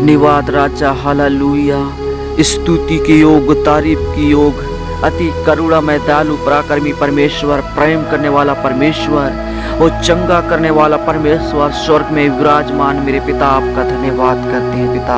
धन्यवाद राजा, हालेलुया। स्तुति के योग, तारीफ की योग, अति करुणामय, दयालु, पराक्रमी परमेश्वर, प्रेम करने वाला परमेश्वर, वो चंगा करने वाला परमेश्वर, स्वर्ग में विराजमान मेरे पिता, आपका धन्यवाद करते हैं पिता।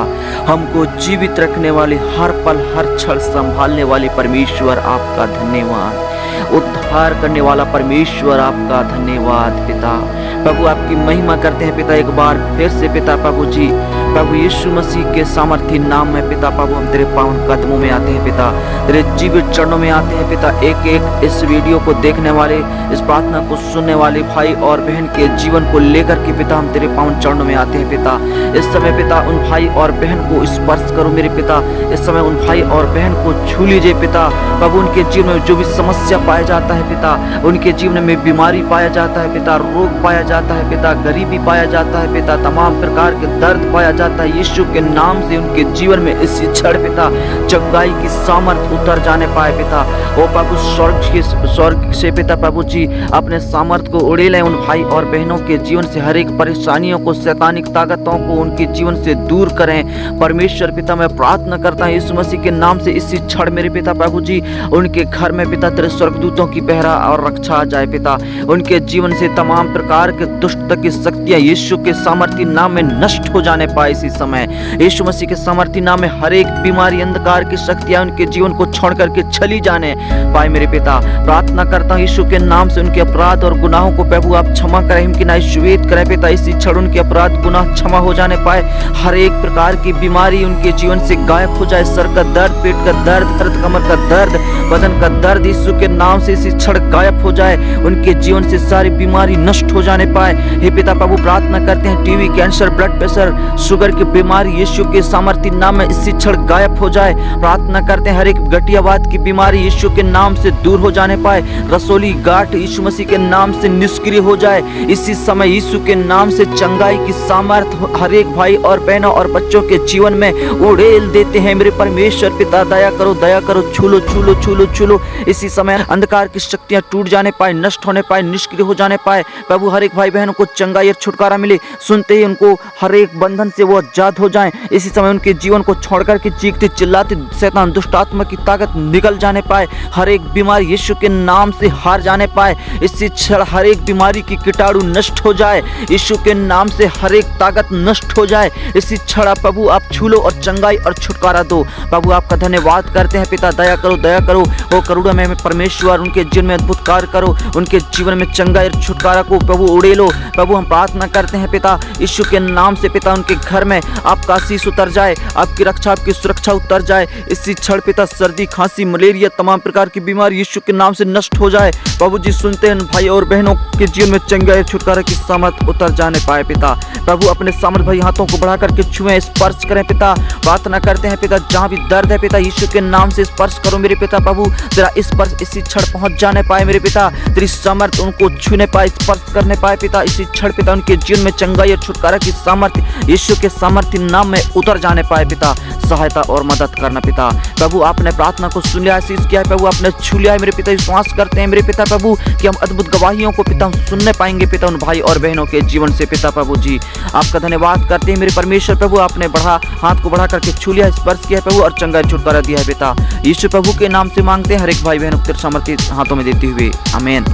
हमको जीवित रखने वाले, हर पल हर क्षण संभालने वाले परमेश्वर, आपका धन्यवाद। उद्धार करने वाला परमेश्वर, आपका धन्यवाद पिता। प्रभु आपकी महिमा करते हैं पिता, एक बार फिर से पिता। प्रभु जी, प्रभु यीशु मसीह के सामर्थ्य नाम में पिता, प्रभु हम तेरे पावन कदमों में आते हैं पिता, तेरे जीवित चरणों में आते हैं पिता। एक एक इस वीडियो को देखने वाले, इस प्रार्थना को सुनने वाले भाई और बहन के जीवन को लेकर के पिता, हम तेरे पावन चरणों में आते हैं पिता। इस समय पिता उन भाई और बहन को स्पर्श करो मेरे पिता, इस समय उन भाई और बहन को छू लीजिए पिता। प्रभु उनके जीवन में जो भी समस्या पाया जाता है पिता, उनके जीवन में बीमारी पाया जाता है पिता, रोग पाया जाता है पिता, गरीबी पाया जाता है पिता, तमाम प्रकार के दर्द पाया जाता है, यीशु के नाम से उनके जीवन में इस क्षण पिता चंगाई की सामर्थ उतर जाने पाए पिता। ओ प्रभु स्वर्ग से पिता, प्रभु जी अपने सामर्थ को उड़ेले उन भाई और बहनों के जीवन से, हर एक परेशानियों को, शैतानिक ताकतों को उनके जीवन से दूर करें परमेश्वर पिता। मैं प्रार्थना करता हूँ यीशु मसीह के नाम से इसी क्षण मेरे पिता, प्रभु जी उनके घर में पिता तेरे स्वर्गदूतों की पहरा और रक्षा आ जाए पिता। उनके जीवन से तमाम प्रकार के दुष्ट की शक्तियां यीशु के सामर्थ्य नाम में नष्ट हो जाने पाए इसी समय। यीशु मसीह के सामर्थ्य नाम में हर एक बीमारी, अंधकार की शक्तियां उनके जीवन को छोड़ करके चली जाने पाए मेरे पिता। प्रार्थना करता हूँ यीशु के नाम से उनके अपराध और गुनाहों को प्रभु आप क्षमा करें, कि ना श्वेत करें पिता। इसी क्षण उनके अपराध गुनाह क्षमा हो जाने पाए, हर एक प्रकार की बीमारी उनके जीवन से गायब हो जाए। सर का दर्द, पेट का दर्द, कमर का दर्द, बदन का दर्द यीशु के नाम से इसी क्षण गायब हो जाए। उनके जीवन से सारी बीमारी नष्ट हो जाने पाए। हे पिता प्रभु प्रार्थना करते हैं TB, cancer, blood pressure, sugar की बीमारी यीशु के सामर्थ्य नाम में इसी क्षण गायब हो जाए। प्रार्थना करते हैं हर एक गठियावाद की बीमारी यीशु के नाम से दूर हो जाने पाए। रसोली गांठ यीशु मसीह के नाम से निष्क्रिय हो जाए इसी समय। यीशु के नाम से चंगाई की सामर्थ हर एक भाई और बहनों और बच्चों के जीवन में उड़ेल देते हैं मेरे परमेश्वर पिता। दया करो, दया करो, छूलो छूलो छूलो छूलो। इसी समय अंधकार की शक्तियां टूट जाने पाए, नष्ट होने पाए, निष्क्रिय हो जाने पाए। प्रभु हर एक भाई बहनों को चंगाई और छुटकारा मिले, सुनते ही उनको हर एक बंधन से वो आजाद हो जाएं। इसी समय उनके जीवन को छोड़कर के चीखते चिल्लाते शैतान दुष्ट आत्मा की ताकत निकल जाने पाए। हर एक बीमारी यीशु के नाम से हार जाने पाए। इसी क्षण हर एक बीमारी की कीटाणु नष्ट हो जाए, यीशु के नाम से हर एक ताकत नष्ट हो जाए। इसी क्षण प्रभु आप छू लो और चंगाई और छुटकारा दो। प्रभु आपका धन्यवाद करते हैं पिता। दया करो, दया करो, ओ करुणा में परमेश्वर उनके जीवन में अद्भुत कार्य करो, उनके जीवन में चंगाई और छुटकारा को प्रभु उड़े लो। प्रभु हम प्रार्थना करते हैं पिता यीशु के नाम से पिता, उनके घर में आपका आशीष उतर जाए, आपकी रक्षा, आपकी सुरक्षा उतर जाए। इसी क्षण पिता सर्दी, खांसी, मलेरिया, तमाम प्रकार की बीमारी यीशु के नाम से नष्ट हो जाए। प्रभु जी सुनते हैं भाई और बहनों के जीवन में चंगाई छुटकारा की सामर्थ उतर जाने पाए पिता। प्रभु अपने सामर्थ भाई हाथों को बढ़ा करके छुएं, स्पर्श करें पिता। प्रार्थना करते हैं पिता जहाँ भी दर्द है पिता यीशु के नाम से स्पर्श करो मेरे पिता। प्रभु तेरा स्पर्श इसी क्षण पहुंच जाने पाए मेरे पिता, तेरी सामर्थ उनको छूने पाए, स्पर्श करने पाए पिता। इसी क्षण पिता उनके जीवन में चंगाई और छुटकारा की सामर्थ्य यीशु के सामर्थ्य नाम में उतर जाने पाए पिता। सहायता और मदद करना पिता। प्रभु आपने प्रार्थना को सुन लिया, आशीष किया है प्रभु, आपने छू लिया है मेरे पिता। विश्वास करते हैं मेरे पिता प्रभु कि हम अद्भुत गवाहियों को पिता सुनने पाएंगे पिता, उन भाई और बहनों के जीवन से पिता। प्रभु जी आपका धन्यवाद करते हैं मेरे परमेश्वर प्रभु, आपने हाथ को बढ़ा करके छू लिया, स्पर्श किया है प्रभु और चंगाई छुटकारा दिया है पिता। यीशु प्रभु के नाम से मांगते हैं हर एक भाई बहनों के सामर्थ्य हाथों में देते हुए, आमीन।